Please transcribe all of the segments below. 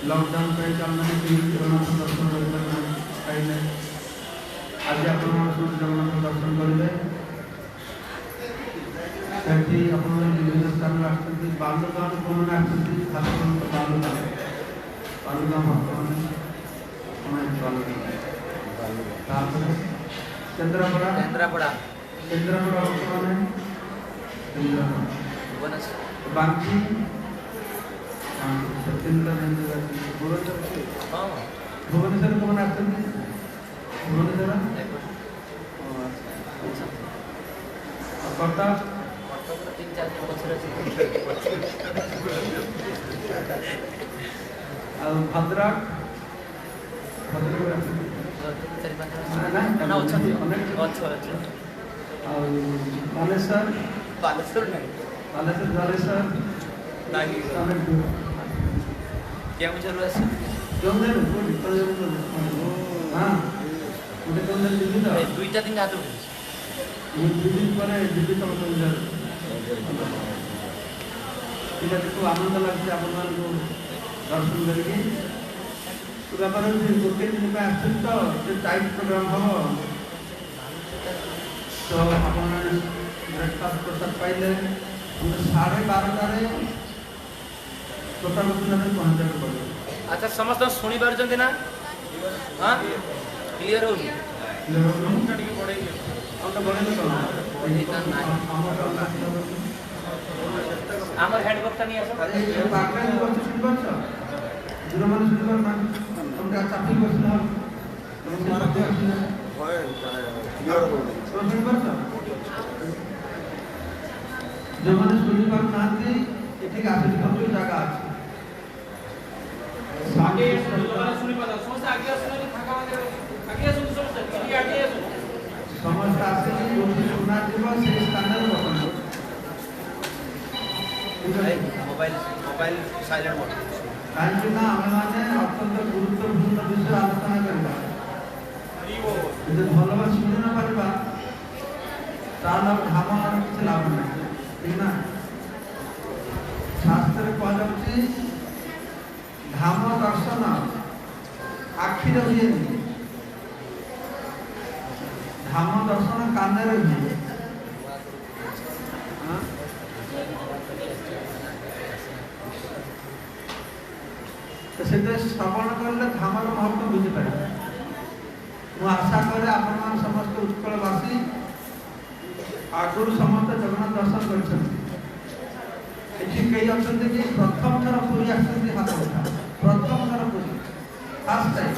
Lockdown पे चलने की जगन्नाथ दर्शन करें आज आप जगन्नाथ दर्शन करेंगे विभिन्न स्थान बालुगाँव कौन बालुगाँव केन्द्रापड़ा केन्द्रापड़ा केन्द्रापड़ा बांकी भुवनेश्वर कौन आते भुवनेश्वर कटक भद्रक बालेश्वर क्या मुझे दुईटा दिन हाथ खूब आनंद लगे आप दर्शन करके गोटे दिन तो टाइट प्रोग्राम हम तो आप ब्रेकफास्ट प्रसाद पाइले 12:30 टोटाल पहुँचा पड़े। अच्छा समस्त शुणी पार्टी ना हाँ क्लीयर हो आमर हैंडवर्क नहीं आस जो मैंने शुणी पार ना ये आगे जगह आगे समस्त सुना मोबाइल मोबाइल साइलेंट मोड कहीं अत्यंत गुरुत्वपूर्ण विषय आलोचना करवा भल शुणी न पार ताल धाम किसी लाभ नहीं ठीक ना शास्त्र कहु धाम दर्शन आखिर हुए धाम दर्शन कान हुए से श्रवण कले धामर महत्व बुझीपार मु आशा करे आपण समस्त उत्कलवासी आगुरी समस्त जगन्नाथ दर्शन कर कई अच्छा कि प्रथम थर पूरी आसती हाथ उठा प्रथम थर पूरी फास्ट टाइम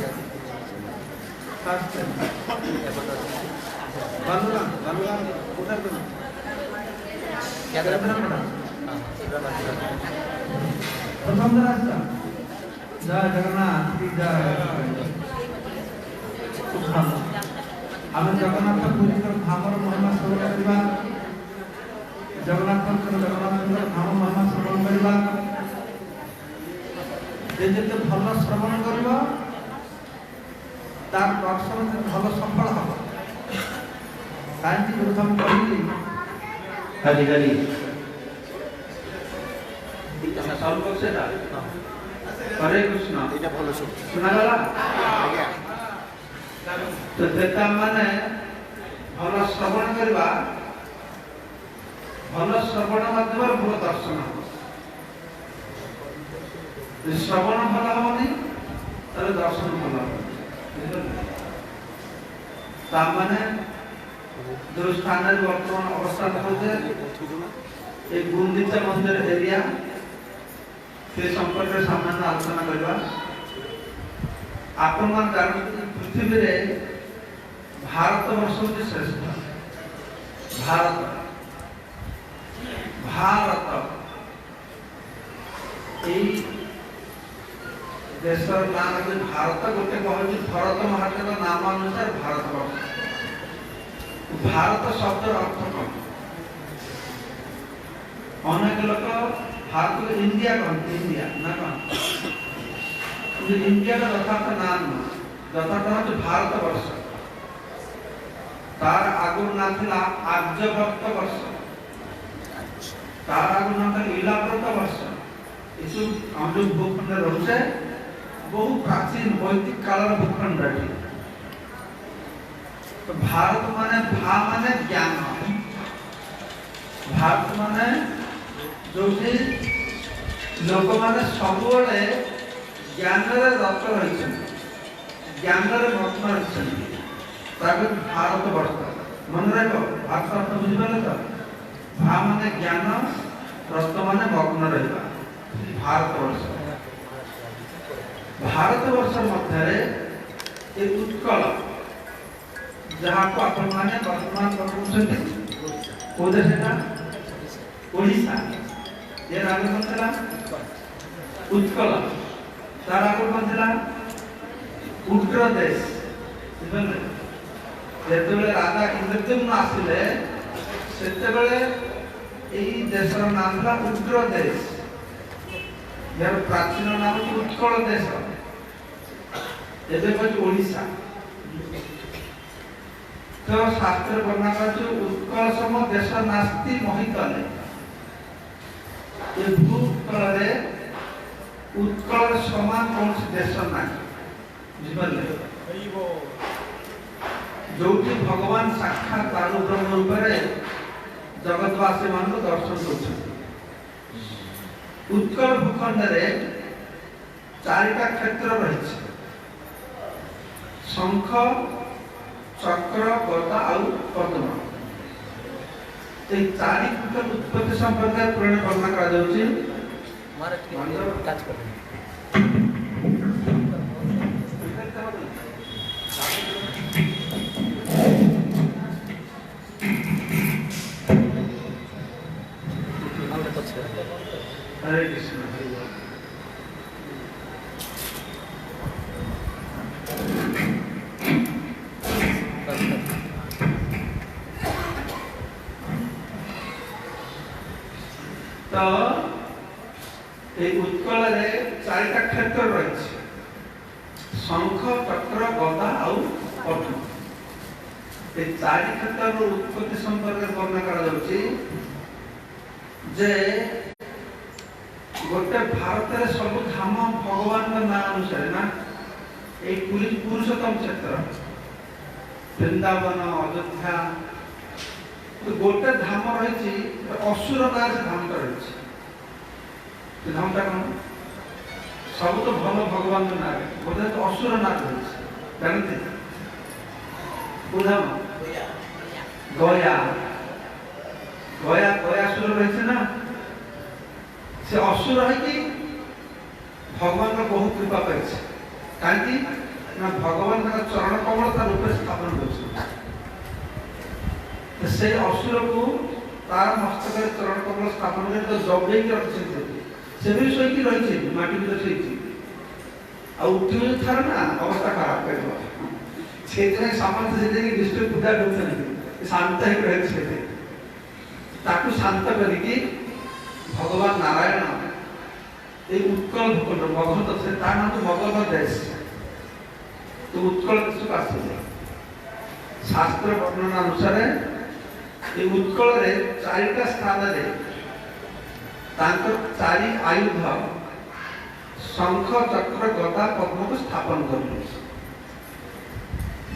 प्रथम थर आसा जय जगन्नाथ की जय आम जगन्नाथ पुरी धामर महिमा श्रवण करवा जगन्नाथ जगन्नाथ धाम महिमा श्रवण करवा जिते भल श्रवण कर तार दर्शन भल सफल हम कहीं प्रथम कहली हरि हरि हरे कृष्ण सुनागला तो देता माने भल श्रवण करवा भल श्रवण माध्यम भल दर्शन श्रवण भल हमनी ताले दर्शन भल तामाने जो स्थान वर्तमान अवस्था होते एक गुंडीचा मंदिर एरिया से संपर्क में सामान्य आलोचना करवा आपण मान जानते पृथ्वी रे भारत वर्ष होती श्रेष्ठ भारत भारत यही देशर नाम भारत गोटे कहूँ भरत महाराज नाम अनुसार भारत वर्ष भारत शब्द अर्थ कौन अनेक लोक भारत को इंडिया कहते इंडिया ना कौन इंडिया का यथार्थ नाम यथार्थ हूँ भारत वर्ष तार आगुर ना था आर्यभट्ट वर्ष तार आगुर ना था इलाव्रत वर्ष ये हम जो भूखंड रोचे बहु प्राचीन वैदिक काल भूखंड तो भारत माने भा माने ज्ञान भारत माने जो लोक माने सबुले ज्ञान रत रही ज्ञान मग्न रही भारत वर्ष मन रख भारत अर्थ बुझिपारे तो भा माने ज्ञान रत माने मग्न रहा भारत वर्ष भारत वर्ष मध्य उत्कल जहाँ को आपण माने वर्तमान ओडिशा ये आगे कौन था उत्कल तार आगे कौन था उग्र देश जो राजा इंद्रद्युम्न आसिले से देशर नाम था उग्र देश यार प्राचीन नाम कि उत्कल देश एबे कहू ओडिशा तो शास्त्र वर्णना कर उत्कल सम देश नास्ति महितले ये भूतल रे उत्कल समान कौन से देश ना बुझिपारे जो भगवान साक्षात तारु ब्रह्म रूप जगतवासी मान दर्शन कर उत्कल भूखंड रे चारिटा क्षेत्र रही शंख चक्र गदा आउ पद्म ये चारि प्रकार उत्पत्ति संप्रदाय पुराण वर्णना करा जाउछि हरे कृष्ण तो उत्कल चारिटा क्षेत्र रही शंख चक्र गदा आउ पद्म ଏ ଚାରି କ୍ଷେତ୍ରର ଉତ୍ପତ୍ତି ସମ୍ପର୍କରେ ବର୍ଣ୍ଣନା କରାଯାଉଛି ଯେ ଗୋଟେ ଭାରତରେ ସବୁ ଧାମ ଭଗବାନଙ୍କ ନାଁ ଅନୁସାରେ ନା এই পুরুষোত্তম ক্ষেত্র বৃন্দাবন অযোধ্যা গোটে ধাম রয়েছে অসুর নাঁ যে ধামটা রয়েছে সে ধামটা কোন সবু তো ভালো ভগবান নাঁ গোটে তো অসুর নাঁ রয়েছে জানতে কোধাম গয়া গয়া গয়াসুর রয়েছে না সে অসুর হয়েকি ভগবান বহু কৃপা পেয়েছে কাହିଁକି ନା ଭଗବାନ ତାଙ୍କ ଚରଣ କମଳ ତା ରୂପରେ ସ୍ଥାପନ କରୁଛନ୍ତି ସେଇ ଅସୁରକୁ ତାର ମସ୍ତକରେ ଚରଣ କମଳ ସ୍ଥାପନ କରି ଦବେଇକି ରଖିଛନ୍ତି ସେ ବି ଶୋଇକି ରହିଛି ମାଟି ଭିତରେ ଶୋଇଛି ଆଉ ଉଠିବ ଥରେ ନା ଅବସ୍ଥା ଖରାପ କରିବ ସେଇଥିପାଇଁ ସମସ୍ତେ ସେଥିପାଇଁ ବିଷ୍ଣୁ ପୂଜା କରୁଛନ୍ତି ଶାନ୍ତ ହେଇକି ରହିଛି ସେଠି ତାକୁ ଶାନ୍ତ କରିକି ଭଗବାନ ନାରାୟଣ এই উৎকল ভূখণ্ড মগধ আছে তার নাম তো মগধ দেশ তো উৎকল দেশକୁ ଆସିଲେ শাস্ত্র বর্ণনা অনুসারে এই উৎকଳରେ চারিটা স্থাନରେ ତାଙ୍କର ଚାରି ଆୟୁଧ ଶଙ୍ଖ ଚକ୍ର ଗଦା ପଦ୍ମକୁ ସ୍ଥାପନ କରିଲେ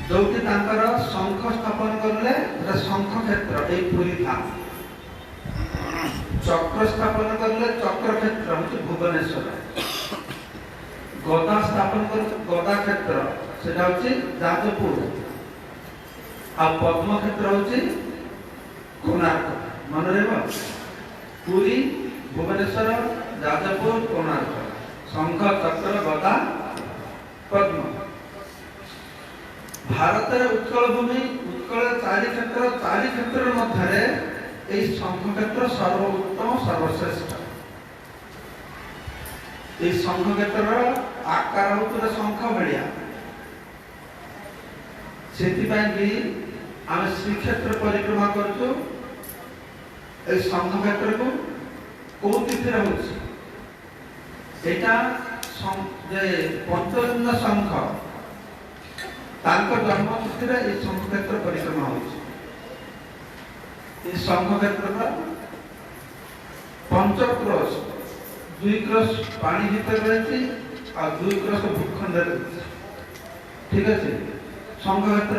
ଯୋଉଠି ତାଙ୍କର ଶଙ୍ଖ ସ୍ଥାପନ କଲେ ସେଟା ଶଙ୍ଖ କ୍ଷେତ୍ର এই ପୁରୀ ଧାମ চক্র স্থাপন করলে চক্র ক্ষেত্র হচ্ছে ভুবনেশ্বর গদা স্থাপন করলে গদা ক্ষেত্র সেটা হচ্ছে যাজপুর আর পদ্ম ক্ষেত্র হচ্ছে কোণার্ক মনে রাখব পুরী ভুবনেশ্বর যাজপুর কোণার্ক শঙ্খ চক্র গদা পদ্ম ভারতের উৎকল ভূমি উৎকলের চারি ক্ষেত্রের মধ্যে এই শঙ্খ ক্ষেত্র সর্বোত্তম সর্বশ্রেষ্ঠ এই শঙ্খ ক্ষেত্রর আকার হচ্ছে শঙ্খ ভଳିଆ ସେଥିପାଇଁ ବି ଆମେ ଶ୍ରୀକ୍ଷେତ୍ର ପରିକ୍ରମା କରୁଛୁ এই শঙ্খ ক্ষেত্রକୁ କୋଉ ତିଥିରେ ହଉଛି এটা যে পঞ্চলিঙ্ଗ শঙ্খ ତାଙ୍କ ଜନ୍ମ ତିଥିରେ এই শঙ্খ ক্ষেত্র ପରିକ୍ରମା ହଉଛି এই শঙ্খ ক্ষেত্রটা পঞ্চক্রোশ 2 ক্রোশ পানি ভিতরে রয়েছে আর 2 ক্রোশ ভূখণ্ডে রয়েছে ঠিক আছে শঙ্খ ক্ষেত্র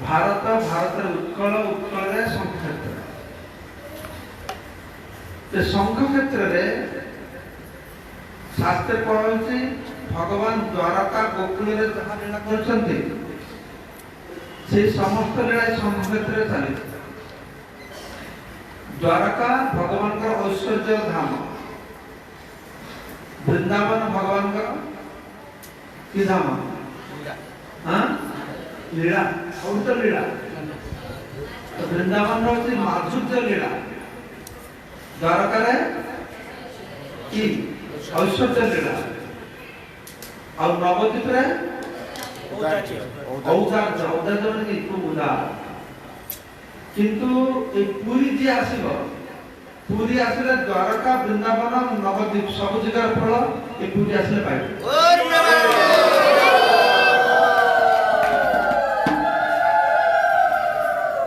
ভারতের উৎকଳରେ শঙ্খ ক্ষেত্র এই শঙ্খ ক্ষেত্রে শাস্ত্রে পড়া হয়েছে ভগবান দ্বারকা গোকুଳରେ যাহা লীলা କରିଛନ୍ତି সেই সমস্ত লীলা শঙ্খ ক্ষেত্রে চালিছে द्वारका भगवान का ऐश्वर्य धाम वृंदावन भगवान का कि धाम हाँ लीला और तो लीला तो वृंदावन होती माधुर्य लीला द्वारका रे कि ऐश्वर्य लीला और नवद्वीप रे औदार्य कि उदार किंतु ए पुरी जी आसीब पुरी आसिले द्वारका वृंदावन नवद्वीप सब जगह फल ए पुरी आसिले पाइब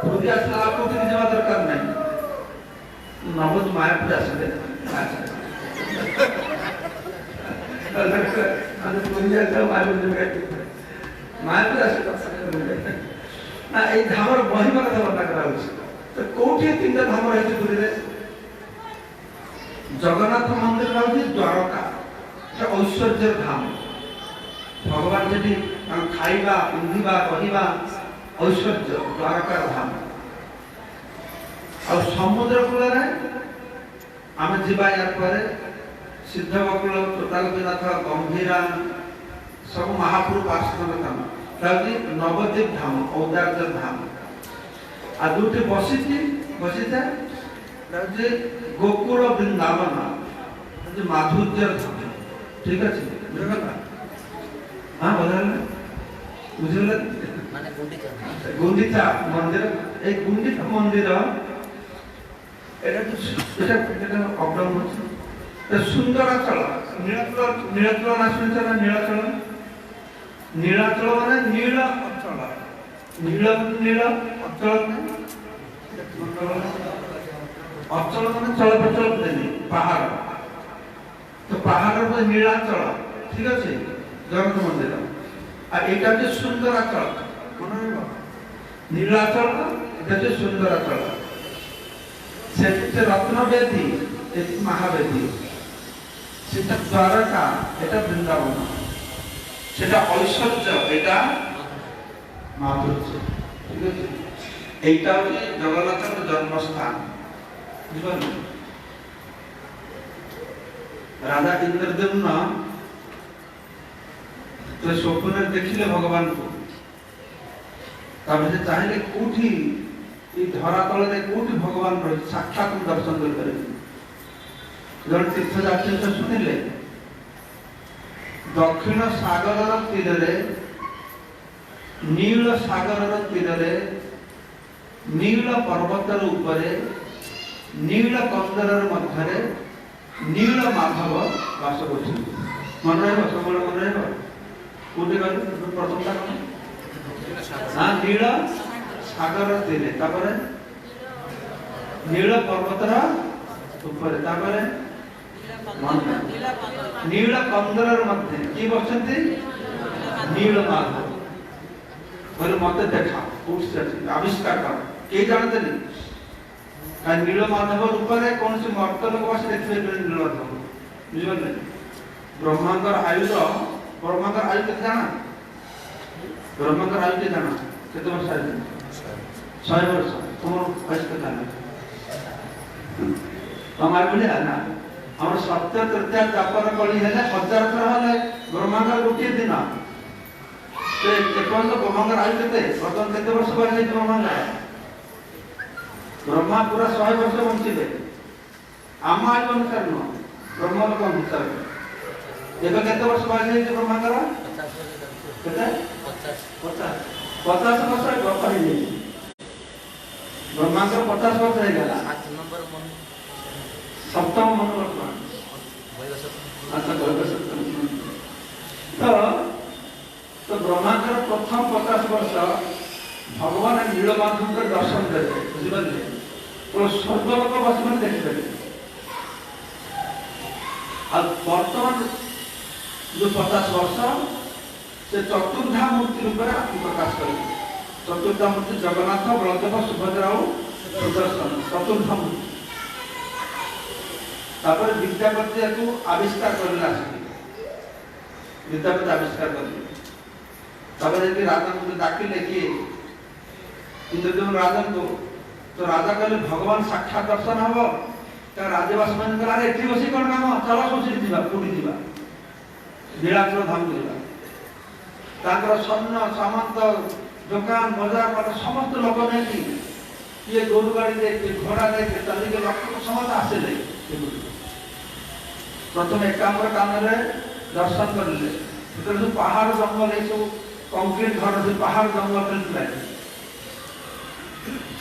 पुरी आसिले आप कोठी जमा दरकार नहीं नवद मायापुर आसिले अरे पुरी आसिले मायापुर आसिले ना এই ধামর মহিমা কথা বর্ণনা করা হয়েছে তো কোটি তিনটা ধাম রয়েছে পুরীরে জগন্নাথ মন্দির হচ্ছে দ্বারকা এটা ঐশ্বর্যের ধাম ভগবান যেটি খাইবা পিন্ধিবা রহিবা ঐশ্বর্য দ্বারকার ধাম আর সমুদ্র কূଳରେ ଆମେ ଯିବା ୟା ପରେ ସିଦ୍ଧ ବକୁଳ ତୋଟାଗୋପୀନାଥ ଗମ୍ଭୀରା ସବୁ ମହାପୁରୁ ପାର୍ଶ୍ୱଦ ଧାମ नवद्वीप धाम औदार्य धाम आ दुटी बसीता गोकुल वृंदावन माधुर्य धाम ठीक अच्छे हाँ बुझे गुंडिचा मंदिर এই গুন্ডিচা মন্দির এটা অপডাউন হচ্ছে সুন্দরাচল নীলাচল না শুনছে না নীলাচল নীলাচল মানে নীল অঞ্চল नील नील अचल अचल मान चल प्रचल देनी पहाड़ तो पहाड़ पर नीलाचल ठीक अच्छे जगन्नाथ मंदिर और यहाँ हूँ सुंदराचल मन नीलाचल ये सुंदराचल से रत्न बेदी महावेदी से द्वारका एटा वृंदावन से ऐश्वर्य यहाँ माधुर्य ठीक है यहाँ हूँ जगन्नाथ जन्मस्थान बुझे राजा इंद्रदेव तो स्वप्न देखिले भगवान को तब चाहिए कौटी धरातल कौटी भगवान रही साक्षात दर्शन कर जन तीर्थयात्री तो शुणिले दक्षिण सागर तीर नील सागर तीर नील पर्वतर उपरे नील कंदर मध्य नील माधव वास कर मन रहा सब मन रहा कौटे गल प्रथमटा हाँ नील सागर तीर नील पर्वतर ऊपर नील कंदर मध्य किए बसते नील माधव बोले मत देखा आविष्कार कर किए जानते नहीं नील माधव रूप में कौन सी मर्त लोक बस देखिए नील माधव बुझे ब्रह्मांकर आयु के जाना ब्रह्मांकर आयु के जाना केते वर्ष आयु 100 वर्ष तुम वयस के जाना तुम आयु बोले ना हम सत्य तृतीया व्यापार कली है 1000 थर है ब्रह्मांकर गोटे दिन तो एपर्यंत ब्रह्मांकर आयु केते वर्तमान केते वर्ष बयस ब्रह्मांकर ब्रह्मा पूरा 100 वर्ष बंचिले आम आयु अनुसार नुह ब्रह्म लोक अनुसार एबे केते वर्ष बयस ब्रह्मांकर केते 50 वर्ष गपर ही ब्रह्मांकर 50 वर्ष हो गला सप्तम मन वर्तमान अच्छा तो ब्रह्मांकर प्रथम 50 वर्ष भगवान नीलमाधव के दर्शन देते बुझे तो स्वर्गलोक बस में देखते बर्तमान जो 50 वर्ष से चतुर्धा मूर्ति रूप में प्रकाश करेंगे चतुर्धा मूर्ति जगन्नाथ बलदेव सुभद्रा और सुदर्शन चतुर्धा मूर्ति तापर विद्यापति को आविष्कार करले विद्यापति आविष्कार करले तापर यदि राजा को डाकिले कि इंद्रदेव राजा को तो राजा कहले भगवान साक्षात दर्शन हबो तो राजवास मन कला रे एठी बसी कोन काम चलो सोसी दिबा पुडी दिबा नीलाचल धाम दिबा ताकर सन्न सामंत दुकान बाजार पर समस्त लोक ने कि ये गोरु गाड़ी दे के घोड़ा दे के चली के लोक समस्त आसे ले प्रथम एकांबर काम रे दर्शन करले फिर जो पहाड़ जंगल है सब कंक्रीट घर से पहाड़ जंगल मिलता है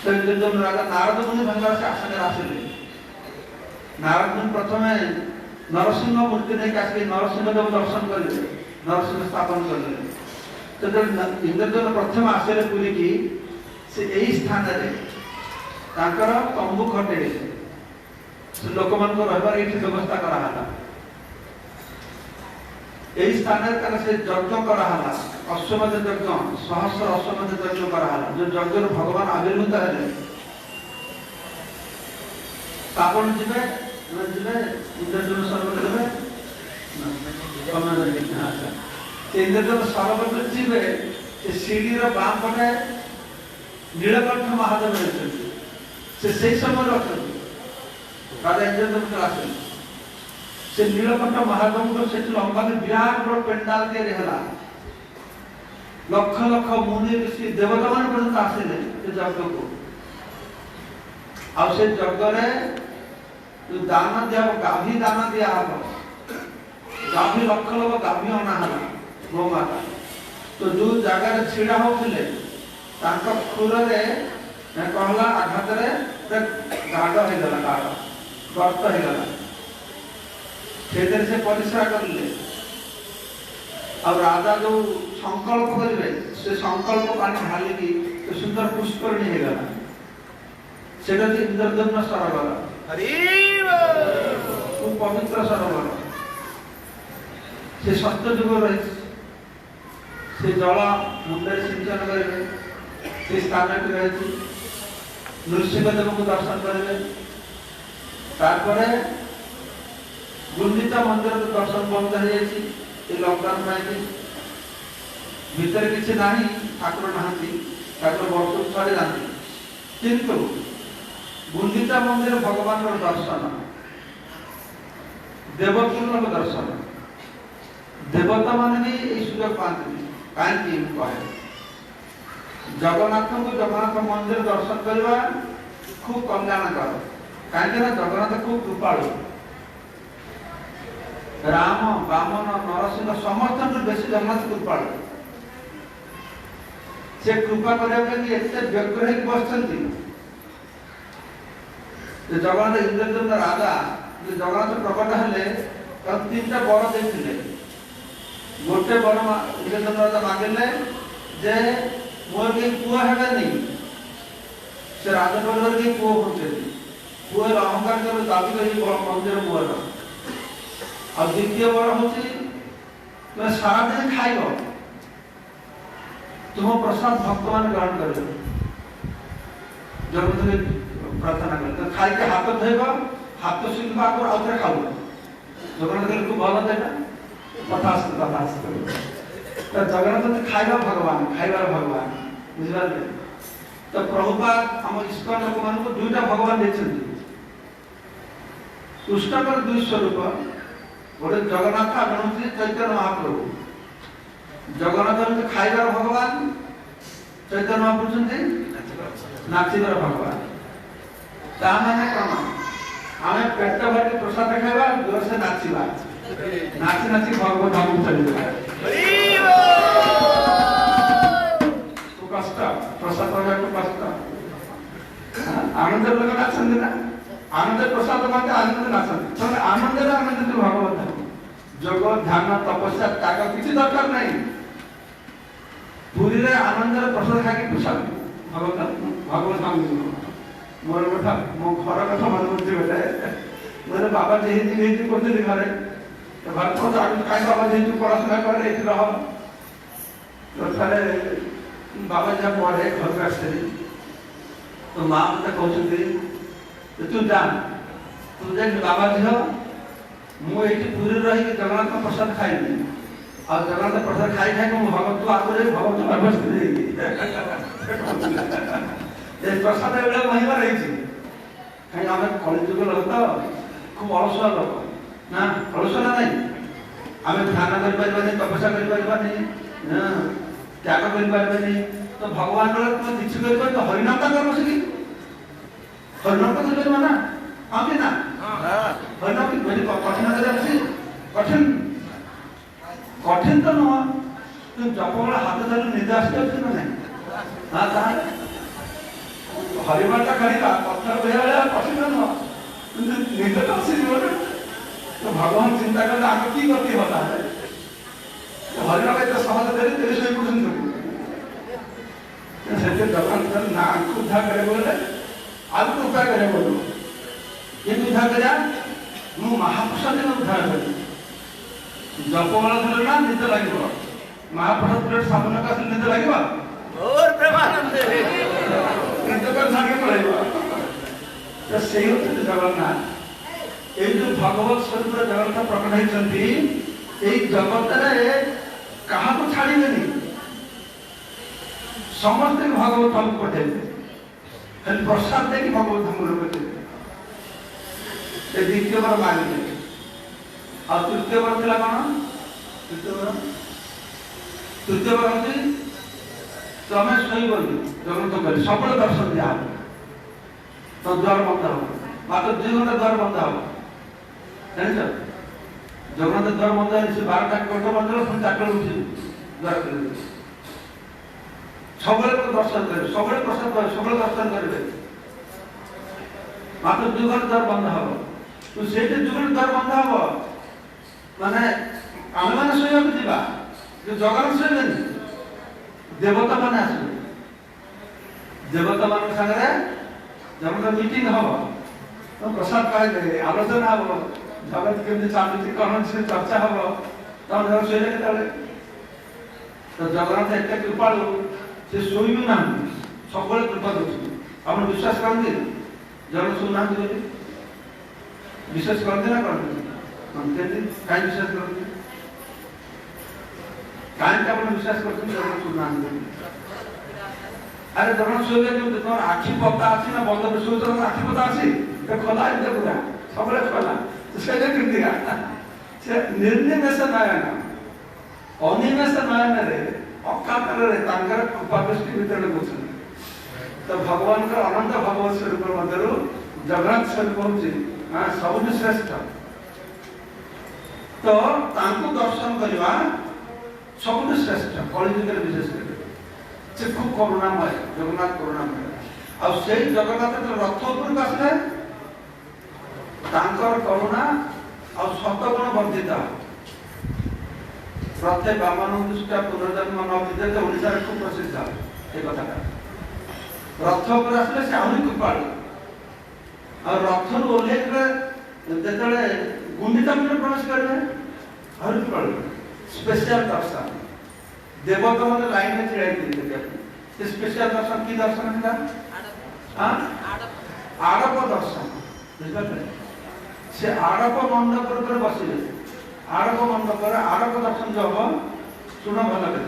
तो जब राजा नारद मुनि बंगाल से आसने आसिले नारद मुनि प्रथम नरसिंह मूर्ति नहीं कासी नरसिंह देव दर्शन करले नरसिंह स्थापन करले तो जब इंद्रदेव प्रथम आसिले पुरी की से यही स्थान रे ताकर तंबू खटे से लोक मान को रहबार एठी व्यवस्था करा हला यही स्थान रे से यज्ञ करा हला अश्वमेध यज्ञ सहस्र अश्वमेध यज्ञ करा हला जो यज्ञ भगवान आविर्भूत हेले तापन जिबे इंद्रदेव सर्वत्र जिबे इंद्रदेव सर्वत्र जिबे से सीढ़ी रो बाम पटे नीलकंठ महादेव रहते से सही समय रखते राजा इंद्रदेव के आसे से नीलकंठ महादेव को से लंबा के विराट बड़ पेंडाल के रहला लक्ष लक्ष मुनि ऋषि देवता मान पर्यंत आसिले से यज्ञ को आ से यज्ञ रे जो दान दिया गाभी दान दिया हबो गाभी लक्ष लक्ष गाभी अना हला गो माता तो जो जगह रे छिड़ा होथिले तांका खुर रे कहला आघात रे गाड हे गला गाड गर्त हे गला खेतर से परिश्रा करले ଆଉ ରାଜା ଯୋଉ ସଂକଳ୍ପ କରିବେ ସେ ସଂକଳ୍ପ ପାଣି ଢାଳିକି ସୁନ୍ଦର ପୁଷ୍କରିଣୀ ହେଇଗଲା। ସେଟା ହଉଛି ଇନ୍ଦ୍ରଦ୍ୟୁମ୍ନ ସରୋବର, ଖୁବ୍ ପବିତ୍ର ସରୋବର। ସେ ସତ୍ୟ ଯୁଗ ରହିଛି। ସେ ଜଳ ମୁଣ୍ଡରେ ସିଞ୍ଚନ କରିବେ। ସେ ସ୍ଥାନଟି ରହିଛି। ନୃସିଂହଦେବଙ୍କୁ ଦର୍ଶନ କରିବେ। ତାପରେ ଗୁଣ୍ଡିଚା ମନ୍ଦିର ଦର୍ଶନ ବନ୍ଦ ହେଇଯାଇଛି ଏ ଲକଡାଉନ ପାଇଁ। ଭିତରେ କିଛି ନାହିଁ, ଠାକୁର ନାହାନ୍ତି, ଠାକୁର ବର୍ଷକୁ ଥରେ ଯାଆନ୍ତି। କିନ୍ତୁ ଗୁଣ୍ଡିଚା ମନ୍ଦିର ଭଗବାନଙ୍କର ଦର୍ଶନ, ଦେବପୁରଙ୍କ ଦର୍ଶନ, ଦେବତା ମାନେ ବି ଏଇ ସୁଯୋଗ ପାଆନ୍ତିନି। କାହିଁକି ମୁଁ କହେ, ଜଗନ୍ନାଥଙ୍କୁ ଜଗନ୍ନାଥ ମନ୍ଦିର ଦର୍ଶନ କରିବା ଖୁବ୍ କଲ୍ୟାଣକର। କାହିଁକି ନା ଜଗନ୍ନାଥ ଖୁବ୍ କୃପାଳୁ। ରାମ, ବାମନ, ନରସିଂହ ସମସ୍ତଙ୍କଠୁ ବେଶୀ ଜଗନ୍ନାଥ କୃପାଳୁ। ସେ କୃପା କରିବା ପାଇଁ ଏତେ ବ୍ୟଗ୍ର ହେଇକି ବସିଛନ୍ତି। ଜଗନ୍ନାଥ ଇନ୍ଦ୍ରଦ୍ୟୁମ୍ନ ରାଜା ଜଗନ୍ନାଥ ପ୍ରକଟ ହେଲେ ତାଙ୍କୁ 3ଟା ବର ଦେଇଥିଲେ। ଗୋଟେ ବର ଇନ୍ଦ୍ରଦ୍ୟୁମ୍ନ ରାଜା ମାଗିଲେ ଯେ ମୋର କେହି ପୁଅ ହେବେନି। ସେ ରାଜ ପରିବାର କେହି ପୁଅ ହଉଛନ୍ତି, ପୁଅ ଅହଙ୍କାର କରି ଦାବି କରି ମନ୍ଦିର ପୁଅର। ଆଉ ଦ୍ୱିତୀୟ ବର ହଉଛି ତୁମେ ସାରାଦିନ ଖାଇବ, ତୁମ ପ୍ରସାଦ ଭକ୍ତମାନେ ଗ୍ରହଣ କରିବେ। ଜଗନ୍ନାଥ ପ୍ରାର୍ଥନା କଲେ ଖାଇକି ହାତ ଧୋଇବ, ହାତ ଶୁଖିବା ଆଗରୁ ଆଉ ଥରେ ଖାଇବ। ଜଗନ୍ନାଥ କହିଲେ ତୁ ଭଲ ଦେବା କଥା ଜଗନ୍ନାଥ ଖାଇବା ଭଗବାନ, ଖାଇବାର ଭଗବାନ, ବୁଝିପାରିଲେ? ତ ପ୍ରଭୁପାଦ ଆମ ଇସ୍କନ ଲୋକମାନଙ୍କୁ 2ଟା ଭଗବାନ ଦେଇଛନ୍ତି। କୃଷ୍ଣଙ୍କର 2 ସ୍ୱରୂପ, ଗୋଟେ ଜଗନ୍ନାଥ ଆଉ ଜଣେ ହଉଛି ଚୈତନ୍ୟ ମହାପ୍ରଭୁ। ଜଗନ୍ନାଥ ହଉଛି ଖାଇବାର ଭଗବାନ, ଚୈତନ୍ୟ ମହାପ୍ରଭୁ ହଉଛନ୍ତି ନାଚିବାର ଭଗବାନ। ତା ମାନେ କଣ? ଆମେ ପେଟ ଭରି ପ୍ରସାଦ ଖାଇବା, ଜୋରସେ ନାଚିବା, ନାଚି ନାଚି ଭଗବତ ଧାମକୁ ଚାଲିଯିବା। କଷ୍ଟ, ପ୍ରସାଦ ପାଇବାକୁ କଷ୍ଟ। ଆନନ୍ଦରେ ଲୋକ ନାଚନ୍ତି ନା, ଆନନ୍ଦ ପ୍ରସାଦ ପାଆନ୍ତି, ଆନନ୍ଦ ନାଚନ୍ତି। ସେମାନେ ଆନନ୍ଦରେ ଆନନ୍ଦିତ ଭଗବତ ଧାମ। ଯୋଗ, ଧ୍ୟାନ, ତପସ୍ୟା, ତ୍ୟାଗ କିଛି ଦରକାର ନାହିଁ। ପୁରୀରେ ଆନନ୍ଦରେ ପ୍ରସାଦ ଖାଇକି ପ୍ରସାଦ ଭଗବତ ଧାମ ଯିବ। ମୋର କଥା, ମୋ ଘର କଥା ମନେ ପଡୁଛି। ଗୋଟେ ବାବା ଯେହେତୁ ହେଇଛି କହୁଥିଲି ଘରେ କାହିଁ ବାବା ଯେହେତୁ ପଢାଶୁଣା କରେ ଏଠି ରହ। ଥରେ ବାବା ଯାହା ପଢେ ଘରକୁ ଆସିଲି, ତ ମା ମତେ କହୁଛନ୍ତି ତୁ ଯା, ତୁ ଯାଇ ବାବା ଝିଅ ମୁଁ ଏଇଠି ପୁରୀରେ ରହିକି ଜଗନ୍ନାଥ ପ୍ରସାଦ ଖାଇବି। ଆଉ ଜଗନ୍ନାଥ ପ୍ରସାଦ ଖାଇ ଖାଇ ମୁଁ ଭଗବତ ଆଗରେ ଭଗବତ ଅଭ୍ୟସ୍ତ ହେଇକି ଏ ପ୍ରସାଦ ଏଭଳିଆ ମହିମା ରହିଛି। କାହିଁକି ଆମେ କଳିଯୁଗ ଲୋକ ତ, ଖୁବ୍ ଅଳସୁଆ ଲୋକ ନା, ଅଳସୁଆ ନା ନାହିଁ। ଆମେ ଧ୍ୟାନ କରିପାରିବାନି, ତପସ୍ୟା କରିପାରିବାନି, ତ୍ୟାଗ କରିପାରିବାନି। ତ ଭଗବାନଙ୍କର ତୁମେ କିଛି କରିପାରିବ, ହରିନାମ କର ବସିକି, ହରିନାମ କରିପାରିବ ନା, ହଁ କି ନା? ହରିନାମ କଠିନ କରିବା ବସି, କଠିନ କଠିନ ତ ନୁହଁ। କିନ୍ତୁ ଜପବେଳେ ହାତ ଧରି ନିଦ ଆସିଯାଉଛି ନା ନାହିଁ? ହଁ, ତାହେଲେ ହରିବାଟା କରିବା ପଥର ଭଳିଆ କଠିନ ନୁହଁ, କିନ୍ତୁ ନିଦ ତ ଆସିଯିବ ନା। ତ ଭଗବାନ ଚିନ୍ତା କଲେ ଆଗ କି ଗତି ହବ? ତାହେଲେ ହରିନାମ ଏତେ ସହଜ ଦେଲେ ତେବେ ଶୋଇପଡୁଛନ୍ତି। ସେଥିରେ ଜଗନ୍ନାଥ ନା ଆଙ୍କୁ ଉଦ୍ଧାର କରିବାକୁ ଗଲେ ଆଗକୁ ଉଦ୍ଧାର କରିବାକୁ ପଡିବ। କେମିତି ଉଦ୍ଧାର କରିବା? ମୁଁ ମହାପ୍ରସାଦ ଉଦ୍ଧାର କରିବି। ଜପମାଳ ଧରିଲେ ନା ନିଦ ଲାଗିବ। ମହାପ୍ରସାଦ ପ୍ଲେଟ ସାମନାକୁ ଆସିଲେ ନିଦ ଲାଗିବ? ସେଇ ହଉଛନ୍ତି ଜଗନ୍ନାଥ। ଏଇ ଯୋଉ ଭଗବତ ସ୍ୱରୂପରେ ଜଗନ୍ନାଥ ପ୍ରକଟ ହେଇଛନ୍ତି, ଏଇ ଜଗତରେ କାହାକୁ ଛାଡ଼ିବେନି, ସମସ୍ତେ ଭଗବତ ଧାମକୁ ପଠେଇବେ। ଖାଲି ପ୍ରସାଦ ଦେଇକି ଭଗବତ ଧାମକୁ ପଠେଇବେ। ଏ ଦ୍ୱିତୀୟ ବାର ମାନିଲେ। ଆଉ ତୃତୀୟ ବାର ଥିଲା କଣ? ତୃତୀୟ ବାର ହଉଛି ତମେ ଶୋଇବନି, ଜଗନ୍ନାଥ କହିଲେ ସବୁବେଳେ ଦର୍ଶନ ଦିଆହବ। ତ ଦ୍ୱାର ବନ୍ଦ ହବ, ମାତ୍ର 2 ଘଣ୍ଟା ଦ୍ୱାର ବନ୍ଦ ହବ। ଜାଣିଛ ଜଗନ୍ନାଥ ଦ୍ୱାର ବନ୍ଦ ହେଲେ ସେ 12ଟା କୋଟ ବନ୍ଦ ହବ, ପୁଣି 4ଟା ଉଠି ଦ୍ୱାର କରିବେ। ସବୁବେଳେ ଦର୍ଶନ କରିବେ, ସବୁବେଳେ ପ୍ରସାଦ କରିବେ, ସବୁବେଳେ ଦର୍ଶନ କରିବେ। ମାତ୍ର 2 ଘଣ୍ଟା ଦ୍ୱାର ବନ୍ଦ ହବ। ତୁ ସେଇଠି 2 ଘଣ୍ଟା ଦ୍ୱାର ବନ୍ଦ ହବ ମାନେ ଆମେ ମାନେ ଶୋଇବାକୁ ଯିବା, जो जगन्नाथ शोभेनि देवता मान आसबे देवता मान संगे जब मीटिंग हम तो प्रसाद पाइबे आलोचना हम जगत केमती चलुची कौन से चर्चा हम तब घर शोले के तो जगन्नाथ एत कृपालु से शोबू ना सब कृपा दूसरी आप विश्वास करते जगन्नाथ शुना विश्वास करते ना करते कहीं विश्वास करते कहीं आप विश्वास करते जगन्नाथ शुना अरे जगन्नाथ शोले तुम आखि पता अच्छी ना बंद विश्व आखि पता अच्छी खोला पूरा सब खोला से निर्निमेष नयन अनिमेष नयन अकातर कृपा दृष्टि भर बुझे तो भगवान का अनंत भगवत स्वरूप मध्य जगन्नाथ स्वरूप हूँ सब श्रेष्ठ तो दर्शन करवा सब श्रेष्ठ कलिजुग विशेष से खूब करुणामय जगन्नाथ करुणामय आ जगन्नाथ रथ उपरक आसले करुणा और शतगुण वर्धित रथे बामन दृष्टा पुनर्जन्म नविद्यते ओडिशा खूब प्रसिद्ध ये कथाटा रथ पर आसले से आहरी कृपालु और रथ ओह्लैले जो गुंडीचा मंदिर प्रवेश करेंगे आहरी कृपालु स्पेशल दर्शन देवता मैंने लाइन में छिड़ा स्पेशल दर्शन की दर्शन था आड़प दर्शन बुझे से आड़प मंडप पर बसले आड़प मंडप आड़प दर्शन जो हम शुण भल कर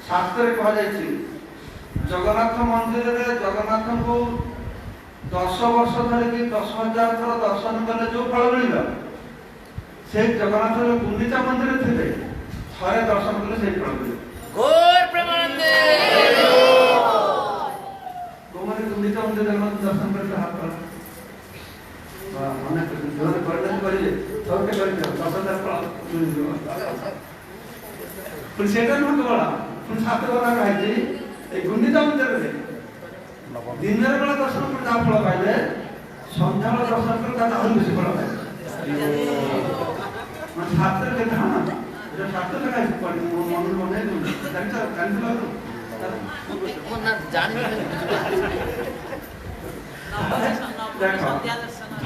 शास्त्र कह जगन्नाथ मंदिर में जगन्नाथ को 10 वर्ष धरिकी 10,000 थर दर्शन कले जो फल मिल से जगन्नाथ गुंडीचा मंदिर थे थे दर्शन कले से फल मिले गुंडीचा मंदिर जगन्नाथ दर्शन करके हाथ पर गुंडीचा मंदिर दिन बेला दर्शन कर जहाँ फल पाइले सन्ध्या बेला दर्शन कर बेसी फल पाइले शास्त्र के शास्त्र लगा मन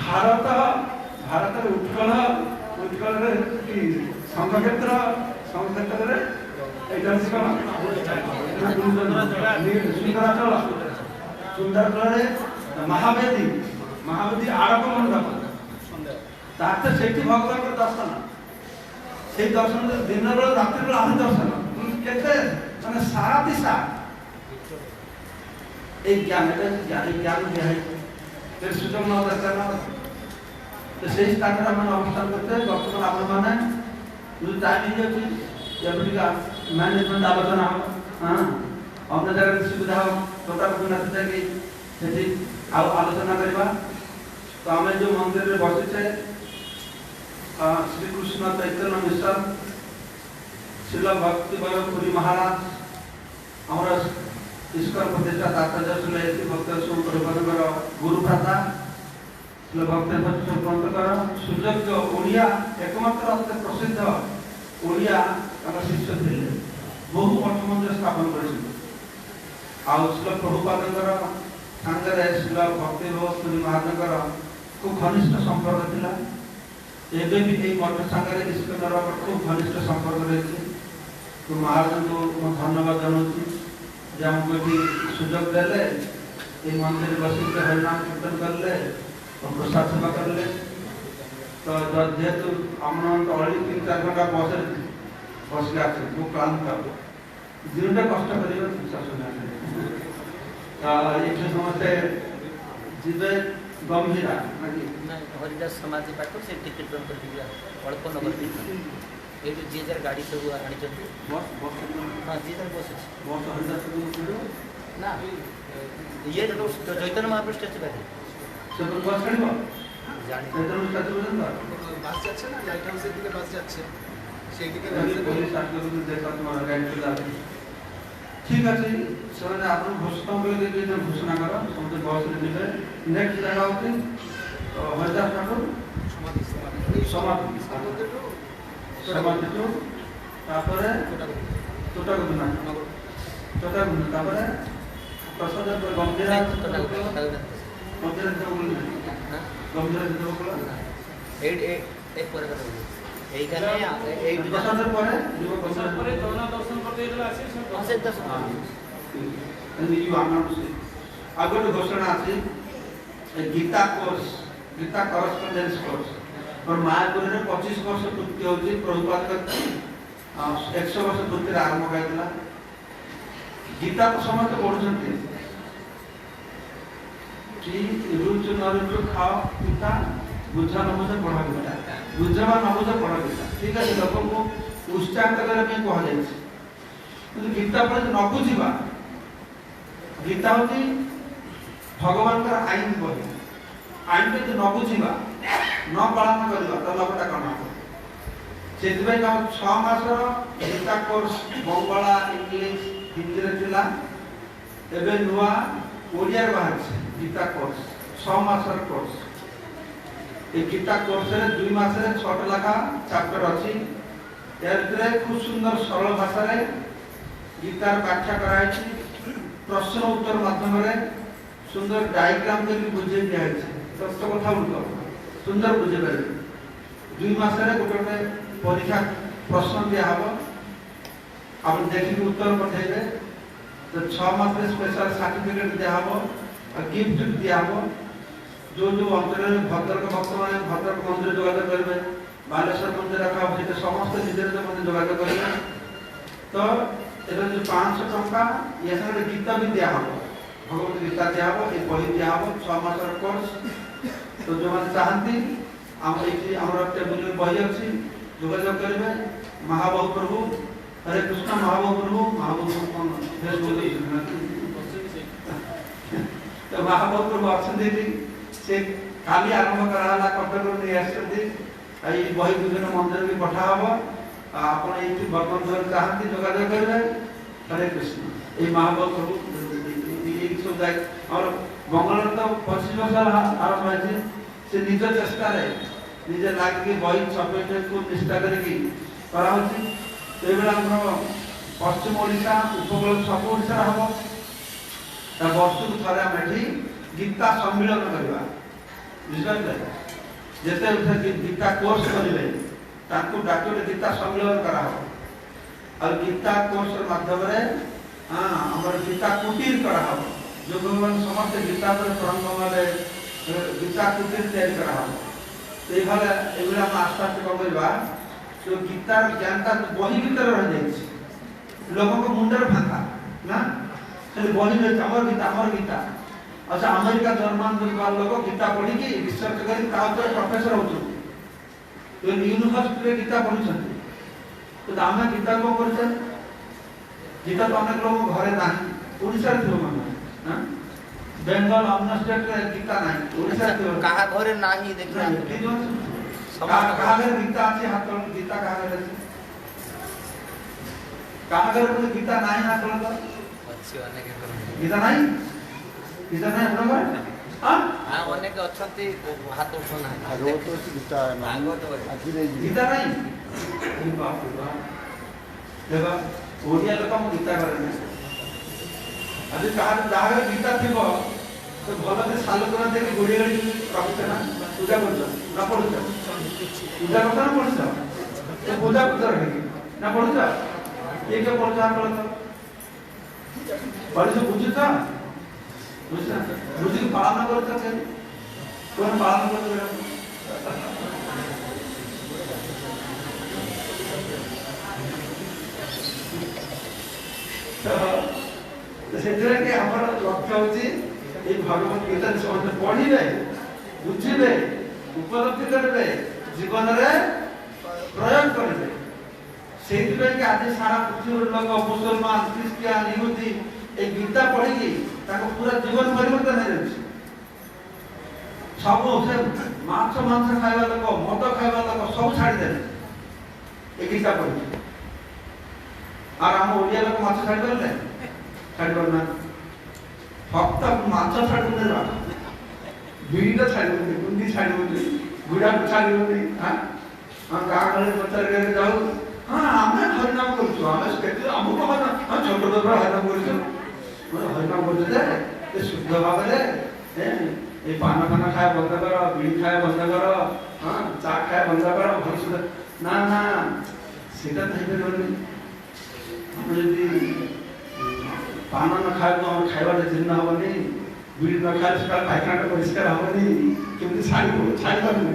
भारत भारत उत्कल उत्कल संघक्षेत्र संघक्षेत्र सुंदराचल सुंदराचल महावेदी महावेदी आड़प मंडप ताते सेठी भगवान के दर्शन से दर्शन दिन बेला रात्रि बेला आहुरी दर्शन केते माने सारा दिशा एक ज्ञान ज्ञान दिया है फिर सुजम न दर्शन तो सही स्थान में हम अवस्थान करते हैं वर्तमान आप मैंने जो टाइम ही जाती जब मैनेजमेंट आलोचना हाँ अन्य जगह सुविधा हो टोटाल गुना कि आलोचना करवा तो आम जो मंदिर में बसीचे श्रीकृष्ण चैतन्य मिशन शिल भक्ति पुरी महाराज हमारा ईश्वर प्रतिष्ठा तात्पर्य सुन भक्त गुरु भ्राता भक्त सुजग ओडिया एकमात्र अति प्रसिद्ध ओडिया शिष्य थे बहु मठ मंदिर स्थापन कर शिल प्रभुपाद सांगे शिल भक्ति पुरी महाराज खूब घनिष्ठ संपर्क था एवं भी मठ सांगे ईश्वर खूब घनिष्ठ संपर्क रही तो महाराज को धन्यवाद जनाऊँ जे हमको सुजोग देले ये मंदिर बसिक हरिनाम कीर्तन करले और प्रसाद सेवा करले तो जेहेतु आम 3-4 घंटा बस आसे वो क्लांत जीवन कष्ट कर ये समस्ते जीवे गंभीरा हरिदास समाज पाठ से कीर्तन कर अल्प नगर ये जी जार गाड़ी सब आनी हाँ जी जार बस ना ये चैतन्य महाप्रभु स्टैचू ठीक अच्छे आप घोषणा घोषणा कर समझे बस नेक्स्ट जगह होती हरिदास ठाकुर समाधि समाधि तापर तोटा गुना तोटा गुना तापर प्रसाद गंभीरा गंभीरा गंभीरा एक पर এইখানে এই প্রসাদের পরে করোনা দর্শন করতে গেলে আছে আছে দর্শন you announce it. আগত ঘোষণা আছে Gita course Gita correspondence course और मायापुर 25 वर्ष पूर्ति होची प्रभुपाद का 100 वर्ष पूर्ति आरंभ करला गीता को समस्त पढुछन्ति कि रुच नरुच खाओ गीता बुझा न बुझा पढ़ा गीता बुझवा न बुझा पढ़ा गीता ठीक है लोक को उच्चांत करे में कह जाय छै गीता पर न बुझिबा गीता होती भगवान का आईन बही आईन पे न बुझिबा न पालन करबा त लबटा कना सेतबे का 6 मास गीता कोर्स बंगला इंग्लिश हिंदी रे थिला एबे नुवा ओडिया रे बाहर छै गीता कोर्स 6 मास कोर्स ए गीता कोर्स रे 2 मास रे 6 लाखा चैप्टर अछि एतरे खूब सुंदर सरल भाषा रे गीतार व्याख्या कराय छै प्रश्न उत्तर माध्यम रे सुंदर डायग्राम के बुझे दिया छै सत्य कथा उनको सुंदर बुझे पारे 2 मास रे गोटे परीक्षा प्रश्न दिया हबो आप देखि उत्तर पठाइबे तो 6 मास रे स्पेशल सर्टिफिकेट दिया हबो और गिफ्ट दिया हबो जो जो अंतर भद्रक भक्त माने भद्रक मंदिर जोगाजोग करबे बालेश्वर मंदिर रखा होते समस्त निजे मंदिर जोगाजोग करबे तो एटा जो 500 टंका ये सब गीता भी दिया हबो भगवत गीता दिया हबो ए बही दिया हबो 6 मास कोर्स तो जो माने चाहती हम एठी हमरा टेबल में बही अछि जोगाजोग करबे महाबाहु प्रभु हरे कृष्ण महाबाहु प्रभु कौन फेसबुक तो महाबाहु प्रभु अछंती से काली आरंभ कराला कटक नहीं आछंती आई बही विभिन्न मंदिर भी पठा हबो आपण एठी भगवान धर चाहती जोगाजोग करबे हरे कृष्ण ए महाबाहु प्रभु एक सब जाय और बंगला तो 25 वर्ष आरंभ है से निज चेष्टा रे निजे लाग के बही छपेटे को निष्ठा करके करा होची ए बेला हम पश्चिम ओडिशा उपकूल सब ओडिशा हबो ता वर्ष को थरे हम एठी गीता सम्मेलन करबा बुझले जेते उठे गीता कोर्स करिले ताकू डाक्टर गीता सम्मेलन करा हो और गीता कोर्स माध्यम रे हां हमर गीता कुटीर करा हो जो भगवान समस्त गीता पर प्रंगम रे गीता कुटीर तैयार करा हो तो ये भाले एबला हम आस्था से कहबा जो गीता ज्ञान का बही भीतर रह जाय छै लोगों को मुंडर फांका ना खाली बही में हमर गीता अच्छा अमेरिका जर्मन लोग गीता पढ़ी की रिसर्च करी ता ऊपर प्रोफेसर होछु तो यूनिवर्सिटी रे गीता पढ़ुछन्ति तो आमे गीता को करछन गीता तो अनेक लोग घरे नाही ओडिसा रे मन ना बेंगल अन्य स्टेट रे गीता नाही ओडिसा रे कहा घरे नाही देखिना कहा घर गीता আছে हाथ गीता कहा घर আছে कहा घर गीता नाही हाथ तो अच्छी अनेक गीता नाही हमरा हां अनेक अछंती हाथ उठना भागवत गीता भागवत गीता नहीं बाप रे बाप देखा ओडिया लोक हम गीता करे आज कहा जागा गीता थिबो तो भलो से साल कोना दे गुडी गडी रखछ ना पूजा करछ ना पढुछ पूजा करछ ना पढुछ तो पूजा करछ ना पढुछ एक पढुछ आपण पढुछ बुझुछ बुझा बुझी पालन करछ के कोन पालन करछ तो सेतरे के हमर लक्ष्य होची ए भगवत गीता समस्त पढ़िबे बुझिबे उपलब्धि करबे जीवन रे प्रयोग करबे सेति पे के आज सारा पृथ्वी लोग मुसलमान क्रिश्चियन यहूदी ए गीता पढ़ी की ताको पूरा जीवन परिवर्तन हो जाय सब से मांस खाइबा लोग मद खाइबा लोग सब छाड़ी दे ए गीता पढ़ी और हम ओडिया लोग मांस छाड़ी देले छाड़ी ना फक्त मांस छाड़ी देला बीड़ा छाड़ी दे गुंडी छाड़ी दे गुड़ा छाड़ी दे हां हम गांव में बच्चा रे जाऊ हाँ आम हरिनाम करूँ आम आमको हरिनाम हाँ छोट छोट हरिनाम कर हरिनाम कर शुद्ध भाव ये पान फान खाए बंद कर बीड़ी खाए बंद कर हाँ चा खाए बंद कर भल शुद्ध ना ना सेटा तो जदि पान न खाए तो खावा जीर्ण हेनी बीड़ी न खाए सका पायखाना परिष्कार हेनी केमी छाड़ पार्टी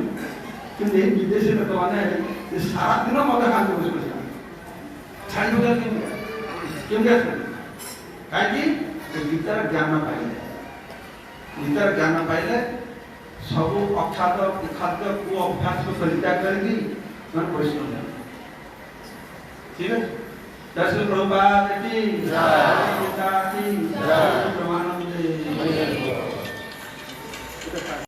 कि विदेशी लोक मैंने सारा दिन मद खाते बस छाड़ केमी कहीं गीतार ज्ञान पाइले गीतार ज्ञान पाइले सब अखाद्य कुखाद्य कु अभ्यास को परित्याग करके परिश्रम ठीक है। दर्शन प्रभुपाद की जय।